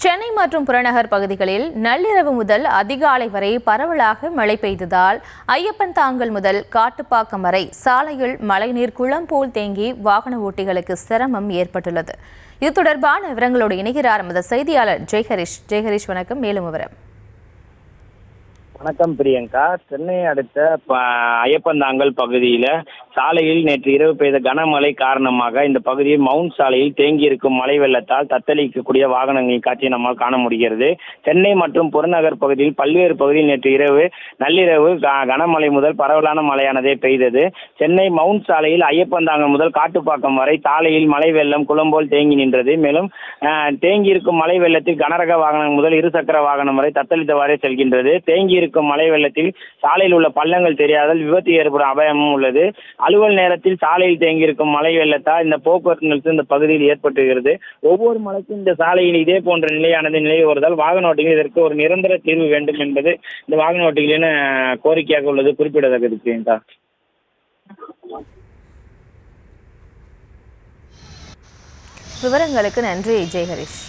சென்னை மற்றும் புறநகர் பகுதிகளில் நள்ளிரவு முதல் அதிகாலை வரை பரவலாக மழை பெய்ததால் ஐயப்பன் தாங்கல் முதல் காட்டுப்பாக்கம் வரை சாலையில் மழைநீர் குளம் போல் தேங்கி வாகன ஓட்டிகளுக்கு சிரமம் ஏற்பட்டுள்ளது. இது தொடர்பான விவரங்களோடு இணைகிறார் எமது செய்தியாளர் ஜெய்ஹரிஷ். வணக்கம். மேலும் விவரம். வணக்கம் பிரியங்கா. சென்னை அடுத்த ஐயப்பந்தாங்கல் பகுதியில் சாலையில் நேற்று இரவு பெய்த கனமழை காரணமாக இந்த பகுதியில் மவுண்ட் சாலையில் தேங்கி இருக்கும் மழை வெள்ளத்தால் தத்தளிக்கக்கூடிய வாகனங்களின் காட்சியை நம்மால் காண முடிகிறது. சென்னை மற்றும் புறநகர் பகுதியில் பல்வேறு பகுதியில் நேற்று நள்ளிரவு கனமழை முதல் பரவலான மழையானதே பெய்தது. சென்னை மவுண்ட் சாலையில் ஐயப்பந்தாங்கல் முதல் காட்டுப்பாக்கம் வரை சாலையில் மழை வெள்ளம் குளம்போல் தேங்கி நின்றது. மேலும் தேங்கி இருக்கும் மழை வெள்ளத்தில் கனரக வாகனம் முதல் இருசக்கர வாகனம் வரை தத்தளித்தவாறே செல்கின்றது. தேங்கி இருக்கும் மழை வெள்ளத்தில் சாலையில் உள்ள பள்ளங்கள் தெரியாதல் விபத்து ஏற்படும் அபாயமும் உள்ளது. அலுவல் நேரத்தில் சாலையில் தேங்கியிருக்கும் மழை வெள்ளத்தால் இந்த போக்குவரத்து நெரிசல் இந்த பகுதியில் ஏற்பட்டுகிறது. ஒவ்வொரு மழைக்கும் இந்த சாலையில் இதே போன்ற நிலையானது நிலை வருவதால் வாகன ஓட்டிகள் இதற்கு ஒரு நிரந்தர தீர்வு வேண்டும் என்பது இந்த வாகன ஓட்டிகளின் கோரிக்கையாக உள்ளது குறிப்பிடத்தக்கது. பிரியங்கா, விவரங்களுக்கு நன்றி ஜெய்ஹரிஷ்.